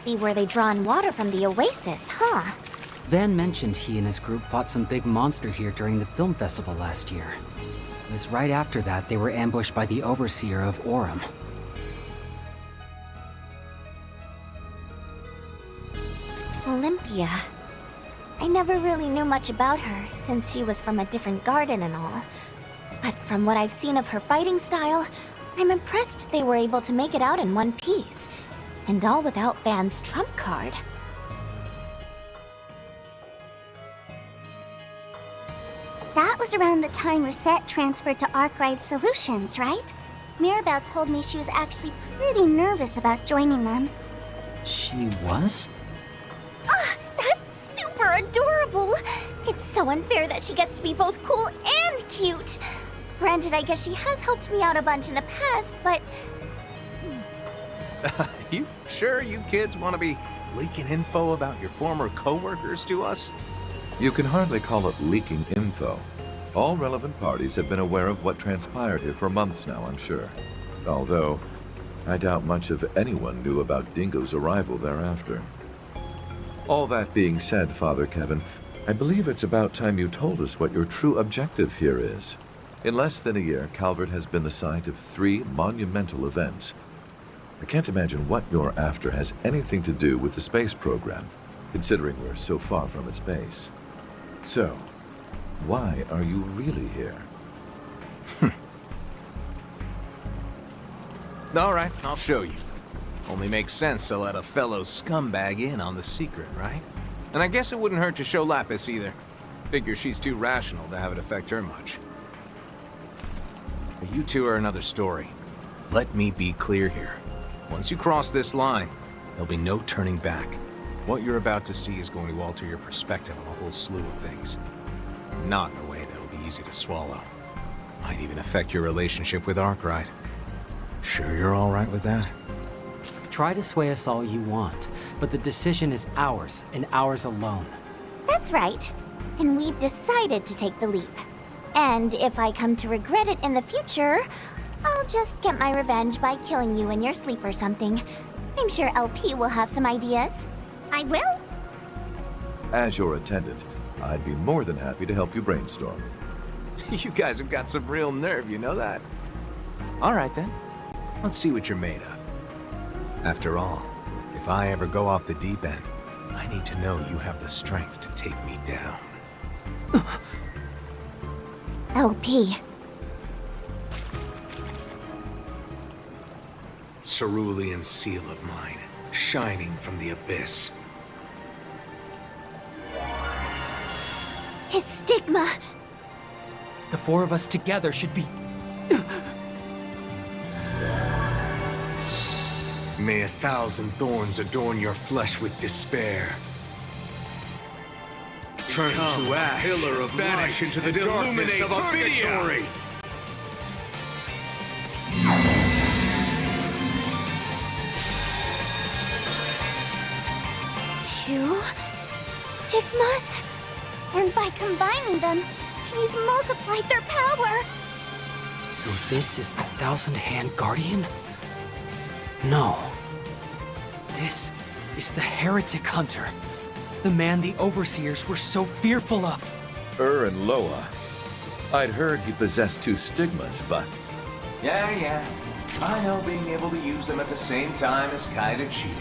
must be where they draw in water from the oasis, huh? Van mentioned he and his group fought some big monster here during the film festival last year. It was right after that they were ambushed by the overseer of Orem. Olympia. I never really knew much about her, since she was from a different garden and all. But from what I've seen of her fighting style, I'm impressed they were able to make it out in one piece. And all without Van's trump card. That was around the time Reset transferred to Arkwright Solutions, right? Mirabelle told me she was actually pretty nervous about joining them. She was? Ugh, that's super adorable! It's so unfair that she gets to be both cool and cute. Granted, I guess she has helped me out a bunch in the past, but... You sure you kids want to be leaking info about your former co-workers to us? You can hardly call it leaking info. All relevant parties have been aware of what transpired here for months now, I'm sure. Although, I doubt much of anyone knew about Dingo's arrival thereafter. All that being said, Father Kevin, I believe it's about time you told us what your true objective here is. In less than a year, Calvert has been the site of 3 monumental events. I can't imagine what you're after has anything to do with the space program, considering we're so far from its base. So, why are you really here? All right, I'll show you. Only makes sense to let a fellow scumbag in on the secret, right? And I guess it wouldn't hurt to show Lapis either. Figure she's too rational to have it affect her much. But you two are another story. Let me be clear here. Once you cross this line, there'll be no turning back. What you're about to see is going to alter your perspective on a whole slew of things. Not in a way that'll be easy to swallow. Might even affect your relationship with Arkwright. Sure you're all right with that? Try to sway us all you want, but the decision is ours, and ours alone. That's right. And we've decided to take the leap. And if I come to regret it in the future, I'll just get my revenge by killing you in your sleep or something. I'm sure LP will have some ideas. I will? As your attendant, I'd be more than happy to help you brainstorm. You guys have got some real nerve, you know that? All right then, let's see what you're made of. After all, if I ever go off the deep end, I need to know you have the strength to take me down. LP. Cerulean seal of mine, shining from the abyss. His stigma. The 4 of us together should be... May 1,000 thorns adorn your flesh with despair. Turn to ash, pillar of vanish into the darkness of purgatory. Two stigmas? And by combining them, he's multiplied their power. So this is the 1,000-Hand Guardian? No. This is the Heretic Hunter. The man the Overseers were so fearful of. And Loa. I'd heard he possessed 2 stigmas, but... Yeah. I know being able to use them at the same time is kinda cheating.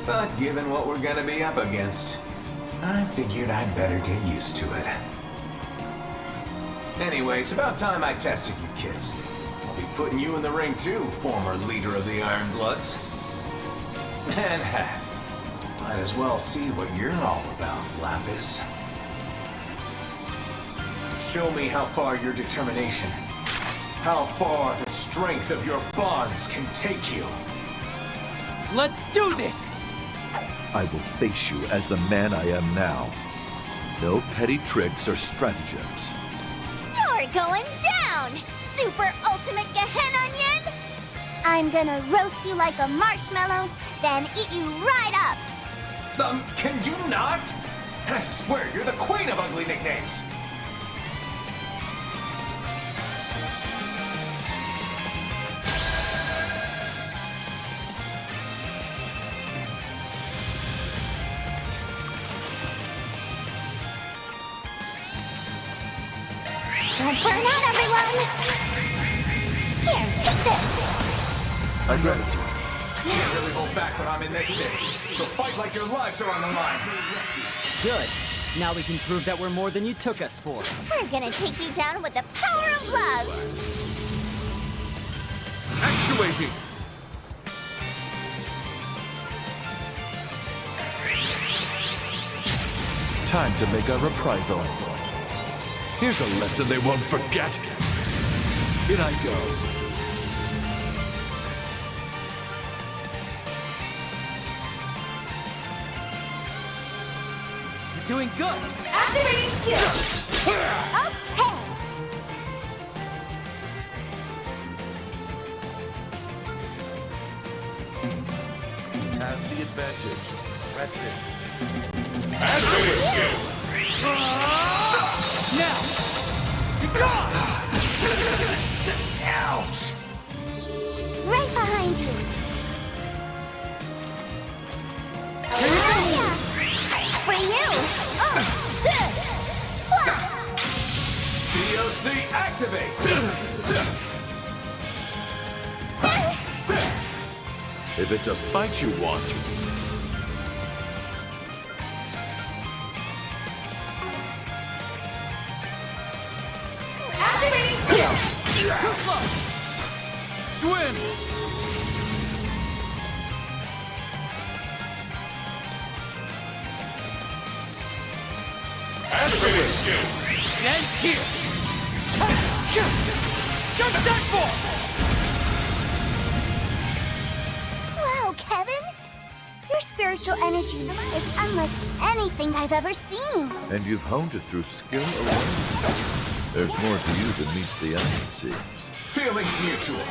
But given what we're gonna be up against, I figured I'd better get used to it. Anyway, it's about time I tested you kids. I'll be putting you in the ring too, former leader of the Iron Bloods. And heck, might as well see what you're all about, Lapis. Show me how far your determination, how far the strength of your bonds can take you. Let's do this! I will face you as the man I am now. No petty tricks or stratagems. You're going down, super ultimate Gehenna Onion! I'm gonna roast you like a marshmallow, then eat you right up. Can you not? I swear you're the queen of ugly nicknames. Here, take this! My gratitude. Can't really hold back when I'm in this stage. So fight like your lives are on the line. Good. Now we can prove that we're more than you took us for. We're gonna take you down with the power of love! Actuating. Time to make a reprisal. Here's a lesson they won't forget. Here I go. You're doing good. Activating skill! Okay! Have the advantage. Press it. Activating skill. Now! Be gone! Ouch. Right behind you. For you! COC activate. If it's a fight you want, Activating skill! Too slow! swim! Activating skill. It ends here! Jump that ball! Wow, Kevin! Your spiritual energy is unlike anything I've ever seen. And you've honed it through skill alone. There's more to you than meets the eye, it seems. Feelings mutual.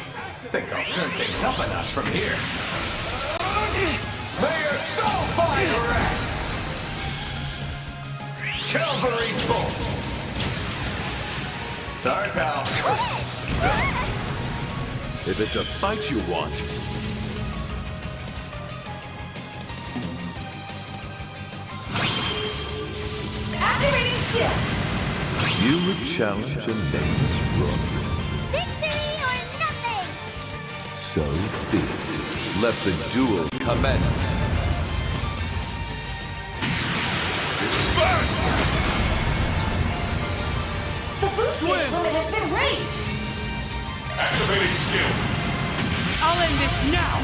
Think I'll turn things up a notch from here. May your soul find rest. Calvary bolt. Sorry, pal. If it's a fight you want, Activating skill! You would challenge a nameless rook. Victory or nothing! So be it. Let the duel commence. Disperse. The boost gauge limit has been raised! Activating skill. I'll end this now!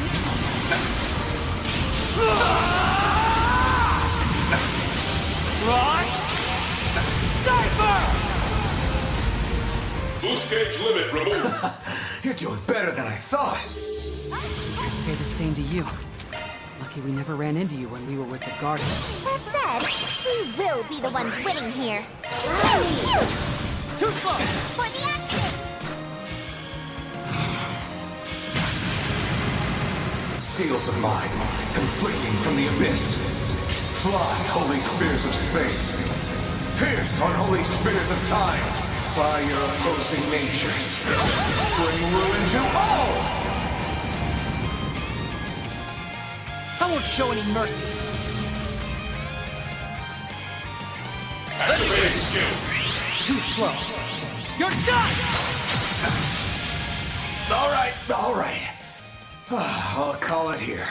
Ross! Cypher! Boost gauge limit removed. You're doing better than I thought. I'd say the same to you. Lucky we never ran into you when we were with the Guardians. That said, we will be the ones winning here. Too slow! For the action! Seals of mine, conflicting from the abyss. Fly, holy spears of space. Pierce, unholy spears of time. By your opposing natures. Bring ruin to all! I won't show any mercy. Activating skill. Too slow. You're done! All right. I'll call it here.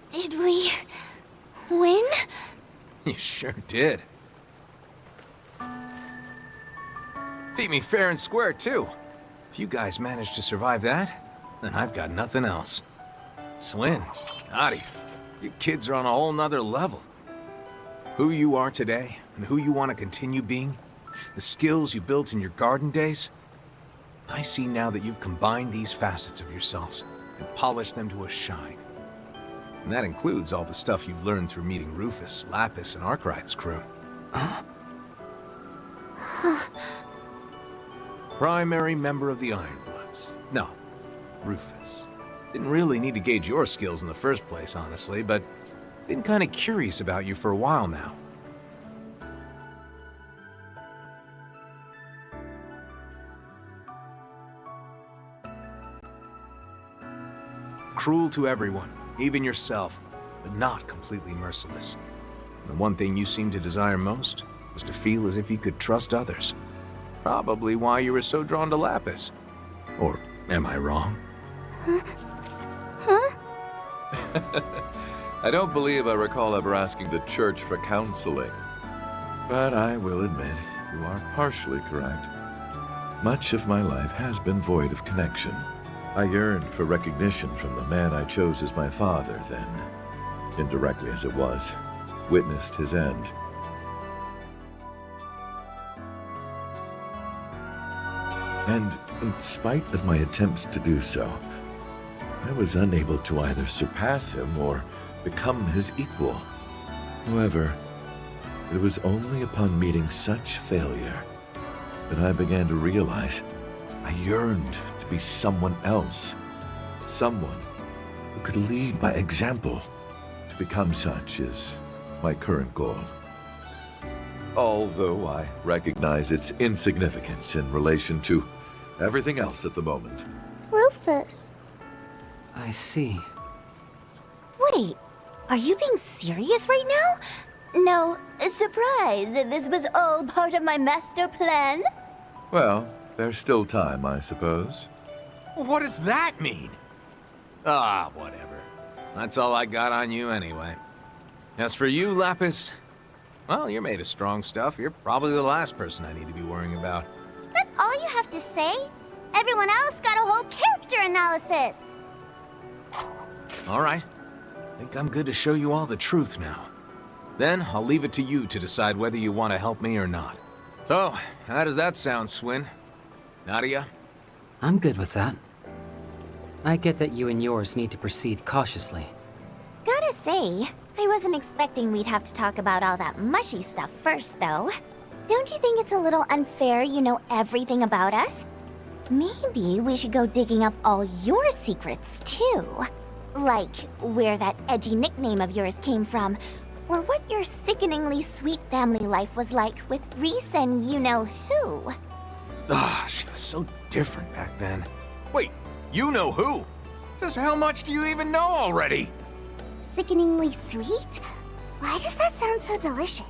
Did we win? You sure did. Beat me fair and square, too. If you guys managed to survive that, then I've got nothing else. Swin, Adi, you kids are on a whole nother level. Who you are today, and who you want to continue being, the skills you built in your garden days, I see now that you've combined these facets of yourselves and polished them to a shine. And that includes all the stuff you've learned through meeting Rufus, Lapis, and Arkwright's crew. Huh? Primary member of the Ironbloods. No, Rufus. Didn't really need to gauge your skills in the first place, honestly, but been kind of curious about you for a while now. Cruel to everyone, even yourself, but not completely merciless. The one thing you seemed to desire most was to feel as if you could trust others. Probably why you were so drawn to Lapis. Or am I wrong? I don't believe I recall ever asking the church for counseling. But I will admit, you are partially correct. Much of my life has been void of connection. I yearned for recognition from the man I chose as my father, then, indirectly as it was, witnessed his end. And in spite of my attempts to do so, I was unable to either surpass him or become his equal. However, it was only upon meeting such failure that I began to realize I yearned to be someone else. Someone who could lead by example. To become such is my current goal. Although I recognize its insignificance in relation to everything else at the moment. Rufus. I see. Wait, are you being serious right now? No, surprise! This was all part of my master plan? Well, there's still time, I suppose. What does that mean? Ah, whatever. That's all I got on you anyway. As for you, Lapis, well, you're made of strong stuff. You're probably the last person I need to be worrying about. That's all you have to say? Everyone else got a whole character analysis. All right. I think I'm good to show you all the truth now. Then I'll leave it to you to decide whether you want to help me or not. So, how does that sound, Swin? Nadia? I'm good with that. I get that you and yours need to proceed cautiously. Gotta say, I wasn't expecting we'd have to talk about all that mushy stuff first, though. Don't you think it's a little unfair you know everything about us? Maybe we should go digging up all your secrets, too. Like, where that edgy nickname of yours came from, or what your sickeningly sweet family life was like with Reese and you-know-who. Ah, she was so different back then. Wait, you know who? Just how much do you even know already? Sickeningly sweet? Why does that sound so delicious?